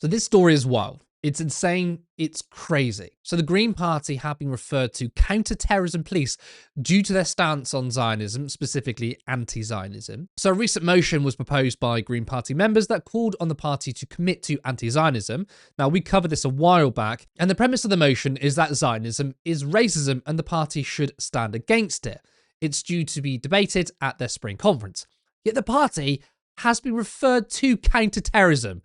So this story is wild. It's insane. It's crazy. So the Green Party have been referred to counter-terrorism police due to their stance on Zionism, specifically anti-Zionism. So a recent motion was proposed by Green Party members that called on the party to commit to anti-Zionism. Now, we covered this a while back, and the premise of the motion is that Zionism is racism and the party should stand against it. It's due to be debated at their spring conference. Yet the party has been referred to counter-terrorism.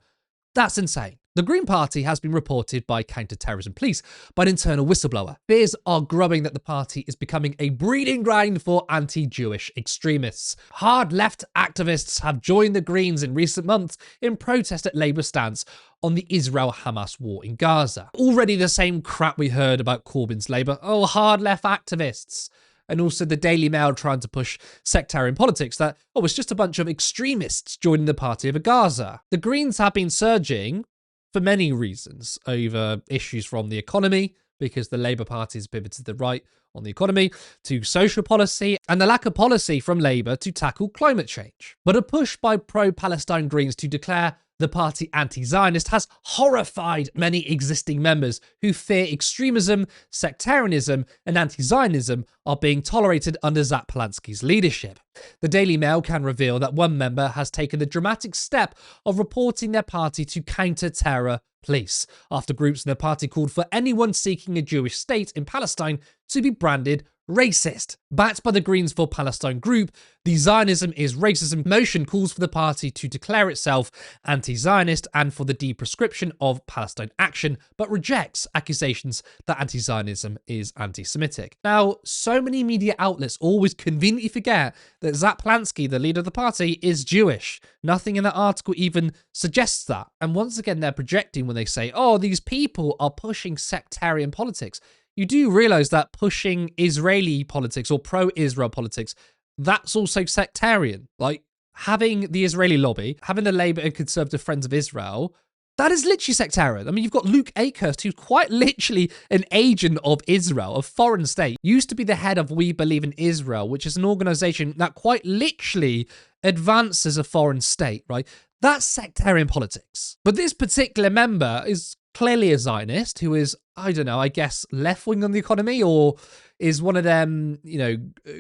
That's insane. The Green Party has been reported by counter-terrorism police by an internal whistleblower. Fears are growing that the party is becoming a breeding ground for anti-Jewish extremists. Hard left activists have joined the Greens in recent months in protest at Labour's stance on the Israel-Hamas war in Gaza. Already the same crap we heard about Corbyn's Labour. Oh, hard left activists. And also the Daily Mail trying to push sectarian politics that, oh, it's just a bunch of extremists joining the party over Gaza. The Greens have been surging for many reasons over issues from the economy, because the Labour Party has pivoted to the right on the economy, to social policy, and the lack of policy from Labour to tackle climate change. But a push by pro-Palestine Greens to declare the party anti-Zionist has horrified many existing members who fear extremism, sectarianism, and anti-Zionism are being tolerated under Zach Polanski's leadership. The Daily Mail can reveal that one member has taken the dramatic step of reporting their party to counter-terror police, after groups in their party called for anyone seeking a Jewish state in Palestine to be branded racist. Backed by the Greens for Palestine group, the Zionism is Racism motion calls for the party to declare itself anti-Zionist and for the deprescription of Palestine action, but rejects accusations that anti-Zionism is anti-Semitic. Now, so many media outlets always conveniently forget that Zach Polanski, the leader of the party, is Jewish. Nothing in that article even suggests that. And once again, they're projecting when they say, oh, these people are pushing sectarian politics. You do realize that pushing Israeli politics or pro-Israel politics, that's also sectarian. Like, having the Israeli lobby, having the Labour and Conservative Friends of Israel, that is literally sectarian. I mean, you've got Luke Akehurst, who's quite literally an agent of Israel, a foreign state, used to be the head of We Believe in Israel, which is an organisation that quite literally advances a foreign state, right? That's sectarian politics. But this particular member is clearly a Zionist who is, I don't know, I guess left-wing on the economy, or is one of them, you know,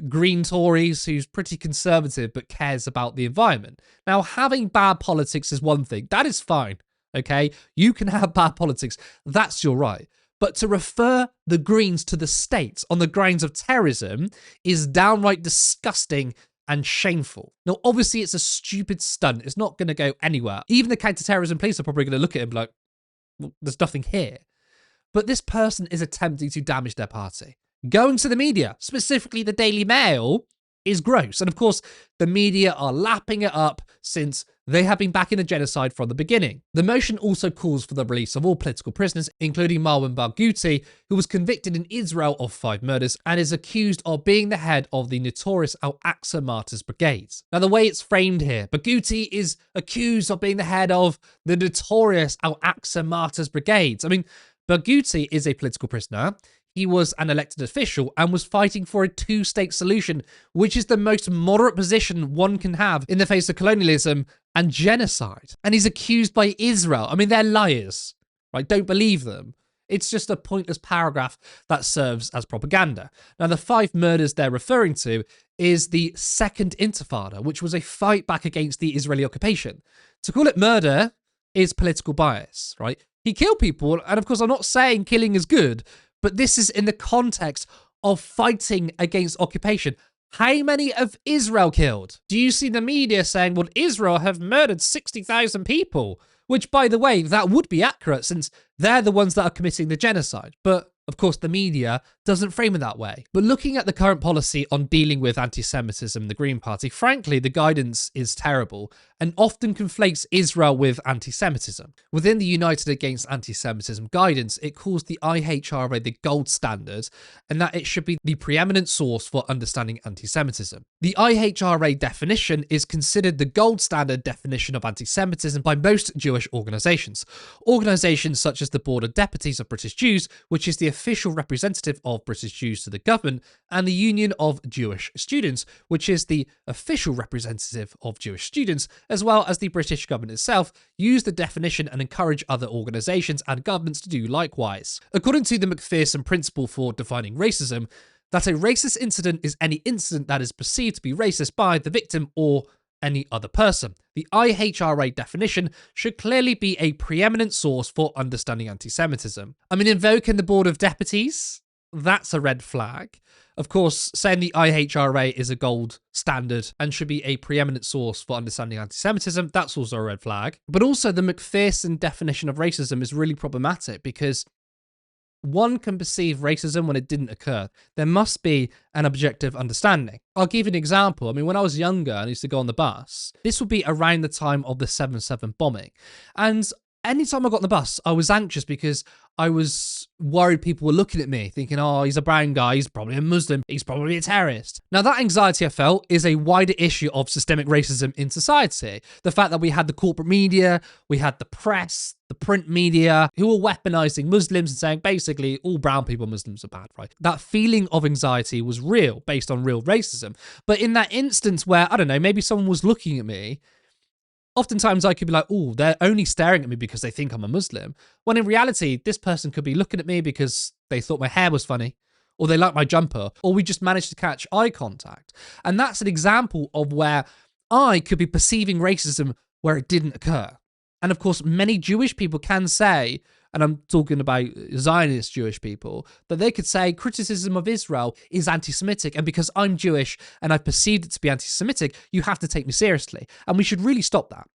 green Tories who's pretty conservative but cares about the environment. Now, having bad politics is one thing. That is fine, okay? You can have bad politics. That's your right. But to refer the Greens to the state on the grounds of terrorism is downright disgusting and shameful. Now, obviously, it's a stupid stunt. It's not going to go anywhere. Even the counter-terrorism police are probably going to look at him like, well, there's nothing here. But this person is attempting to damage their party. Going to the media, specifically the Daily Mail, is gross. And of course, the media are lapping it up since they have been backing the genocide from the beginning. The motion also calls for the release of all political prisoners, including Marwan Barghouti, who was convicted in Israel of 5 murders and is accused of being the head of the notorious Al-Aqsa Martyrs Brigades. Now, the way it's framed here, Barghouti is accused of being the head of the notorious Al-Aqsa Martyrs Brigades. I mean, Barghouti is a political prisoner. He was an elected official and was fighting for a 2-state solution, which is the most moderate position one can have in the face of colonialism and genocide. And he's accused by Israel. I mean, they're liars, right? Don't believe them. It's just a pointless paragraph that serves as propaganda. Now, the 5 murders they're referring to is the Second Intifada, which was a fight back against the Israeli occupation. To call it murder is political bias, right? He killed people, and of course, I'm not saying killing is good, but this is in the context of fighting against occupation. How many of Israel killed? Do you see the media saying, well, Israel have murdered 60,000 people? Which, by the way, that would be accurate since they're the ones that are committing the genocide. But, of course, the media doesn't frame it that way. But looking at the current policy on dealing with anti-Semitism in the Green Party, frankly, the guidance is terrible and often conflates Israel with anti-Semitism. Within the United Against Anti-Semitism guidance, it calls the IHRA the gold standard and that it should be the preeminent source for understanding anti-Semitism. The IHRA definition is considered the gold standard definition of anti-Semitism by most Jewish organisations. Organisations such as the Board of Deputies of British Jews, which is the official representative of of British Jews to the government, and the Union of Jewish Students, which is the official representative of Jewish students, as well as the British government itself, use the definition and encourage other organisations and governments to do likewise. According to the Macpherson principle for defining racism, that a racist incident is any incident that is perceived to be racist by the victim or any other person. The IHRA definition should clearly be a preeminent source for understanding anti-Semitism. I mean, invoking the Board of Deputies, that's a red flag. Of course, saying the IHRA is a gold standard and should be a preeminent source for understanding anti-Semitism, that's also a red flag. But also the Macpherson definition of racism is really problematic because one can perceive racism when it didn't occur. There must be an objective understanding. I'll give you an example. I mean, when I was younger and I used to go on the bus, this would be around the time of the 7/7 bombing. And anytime I got on the bus, I was anxious because I was worried people were looking at me thinking, oh, he's a brown guy, he's probably a Muslim, he's probably a terrorist. Now, that anxiety I felt is a wider issue of systemic racism in society. The fact that we had the corporate media, we had the press, the print media, who were weaponizing Muslims and saying basically all brown people Muslims are bad, right? That feeling of anxiety was real, based on real racism. But in that instance where, I don't know, maybe someone was looking at me, oftentimes I could be like, oh, they're only staring at me because they think I'm a Muslim. When in reality, this person could be looking at me because they thought my hair was funny, or they like my jumper, or we just managed to catch eye contact. And that's an example of where I could be perceiving racism where it didn't occur. And of course, many Jewish people can say, and I'm talking about Zionist Jewish people, that they could say criticism of Israel is anti-Semitic, and because I'm Jewish and I've perceived it to be anti-Semitic, you have to take me seriously. And we should really stop that.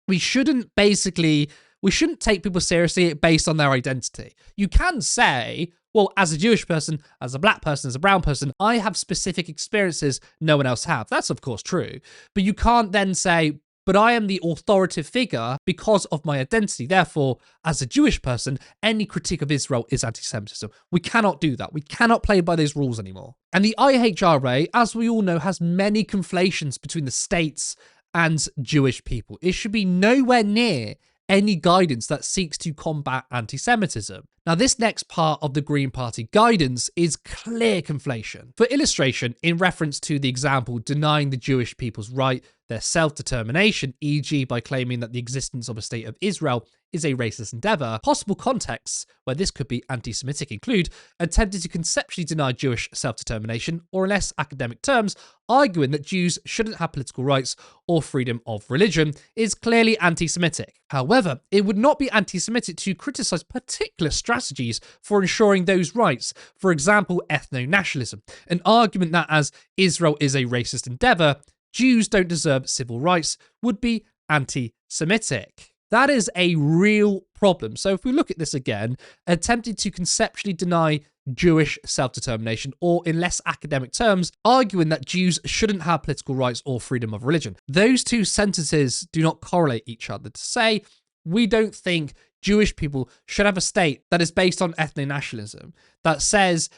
We shouldn't take people seriously based on their identity. You can say, well, as a Jewish person, as a black person, as a brown person, I have specific experiences no one else have. That's of course true. But you can't then say, but I am the authoritative figure because of my identity. Therefore, as a Jewish person, any critique of Israel is anti-Semitism. We cannot do that. We cannot play by those rules anymore. And the IHRA, as we all know, has many conflations between the states and Jewish people. It should be nowhere near any guidance that seeks to combat anti-Semitism. Now, this next part of the Green Party guidance is clear conflation. For illustration, in reference to the example denying the Jewish people's right, their self-determination, e.g. by claiming that the existence of a state of Israel is a racist endeavour, possible contexts where this could be anti-Semitic include attempting to conceptually deny Jewish self-determination, or in less academic terms, arguing that Jews shouldn't have political rights or freedom of religion is clearly anti-Semitic. However, it would not be anti-Semitic to criticise particular strategies for ensuring those rights. For example, ethnonationalism, an argument that as Israel is a racist endeavour, Jews don't deserve civil rights would be anti-Semitic. That is a real problem. So if we look at this again, attempting to conceptually deny Jewish self-determination, or in less academic terms, arguing that Jews shouldn't have political rights or freedom of religion. Those two sentences do not correlate each other. To say, we don't think Jewish people should have a state that is based on ethnonationalism, that says,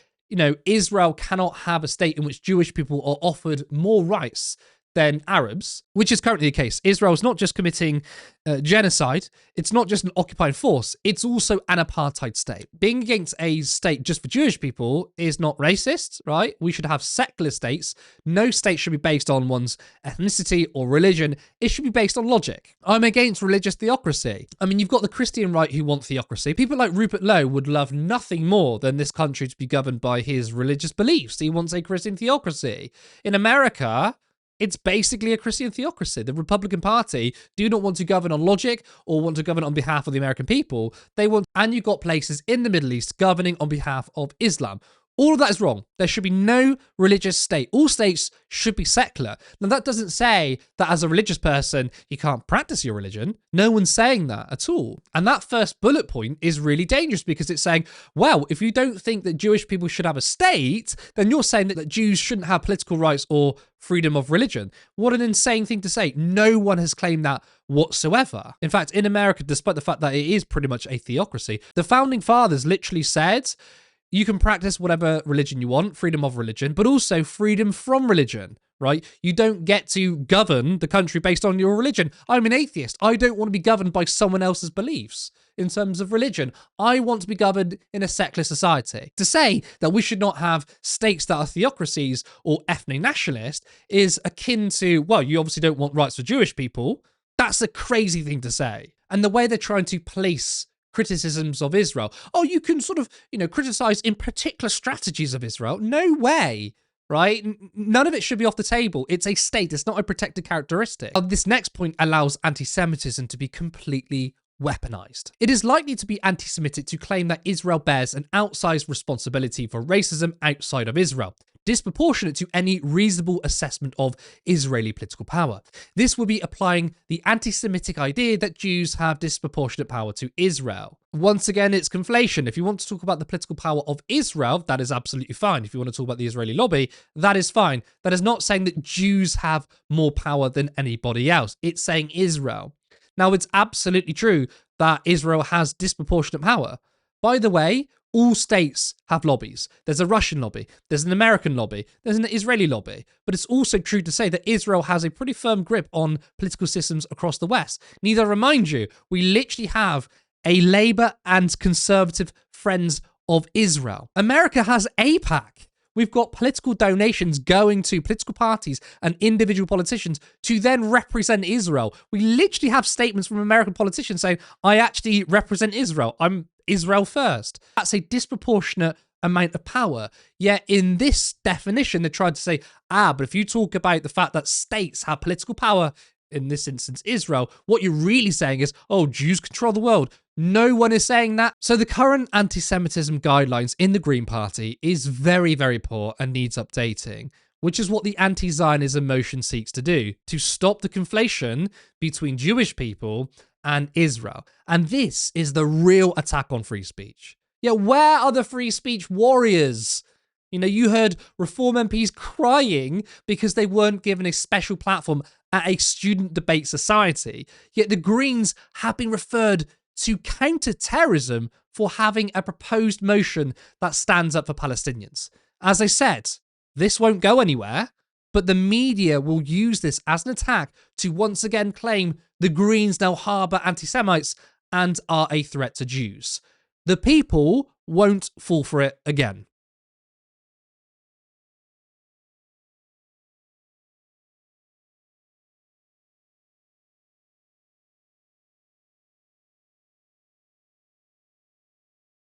Israel cannot have a state in which Jewish people are offered more rights than Arabs, which is currently the case. Israel is not just committing genocide, it's not just an occupying force, it's also an apartheid state. Being against a state just for Jewish people is not racist, right? We should have secular states. No state should be based on one's ethnicity or religion. It should be based on logic. I'm against religious theocracy. I mean, you've got the Christian right who want theocracy. People like Rupert Lowe would love nothing more than this country to be governed by his religious beliefs. He wants a Christian theocracy. In America, it's basically a Christian theocracy. The Republican Party do not want to govern on logic or want to govern on behalf of the American people. And you've got places in the Middle East governing on behalf of Islam. All of that is wrong. There should be no religious state. All states should be secular. Now, that doesn't say that as a religious person, you can't practice your religion. No one's saying that at all. And that first bullet point is really dangerous because it's saying, well, if you don't think that Jewish people should have a state, then you're saying that Jews shouldn't have political rights or freedom of religion. What an insane thing to say. No one has claimed that whatsoever. In fact, in America, despite the fact that it is pretty much a theocracy, the founding fathers literally said, you can practice whatever religion you want, freedom of religion, but also freedom from religion. right? You don't get to govern the country based on your religion. I'm an atheist. I don't want to be governed by someone else's beliefs in terms of religion. I want to be governed in a secular society. To say that we should not have states that are theocracies or ethno-nationalist is akin to, well, you obviously don't want rights for Jewish people. That's a crazy thing to say. And the way they're trying to police criticisms of Israel. Oh, you can sort of, criticize in particular strategies of Israel. No way, right? None of it should be off the table. It's a state. It's not a protected characteristic. This next point allows anti-Semitism to be completely weaponized. It is likely to be anti-Semitic to claim that Israel bears an outsized responsibility for racism outside of Israel, disproportionate to any reasonable assessment of Israeli political power. This would be applying the anti-Semitic idea that Jews have disproportionate power to Israel. Once again, it's conflation. If you want to talk about the political power of Israel, that is absolutely fine. If you want to talk about the Israeli lobby, that is fine. That is not saying that Jews have more power than anybody else. It's saying Israel. Now, it's absolutely true that Israel has disproportionate power. By the way, all states have lobbies. There's a Russian lobby, there's an American lobby, there's an Israeli lobby. But it's also true to say that Israel has a pretty firm grip on political systems across the West. Need I remind you, we literally have a Labour and Conservative Friends of Israel. America has AIPAC. We've got political donations going to political parties and individual politicians to then represent Israel. We literally have statements from American politicians saying, I actually represent Israel. I'm Israel first. That's a disproportionate amount of power. Yet in this definition, they're trying to say, but if you talk about the fact that states have political power, in this instance, Israel, what you're really saying is, oh, Jews control the world. No one is saying that. So the current anti-Semitism guidelines in the Green Party is very, very poor and needs updating, which is what the anti-Zionism motion seeks to do, to stop the conflation between Jewish people and Israel. And this is the real attack on free speech. Yeah, where are the free speech warriors? You heard Reform MPs crying because they weren't given a special platform at a student debate society. Yet the Greens have been referred to counter-terrorism for having a proposed motion that stands up for Palestinians. As I said, this won't go anywhere, but the media will use this as an attack to once again claim the Greens now harbour anti-Semites and are a threat to Jews. The people won't fall for it again.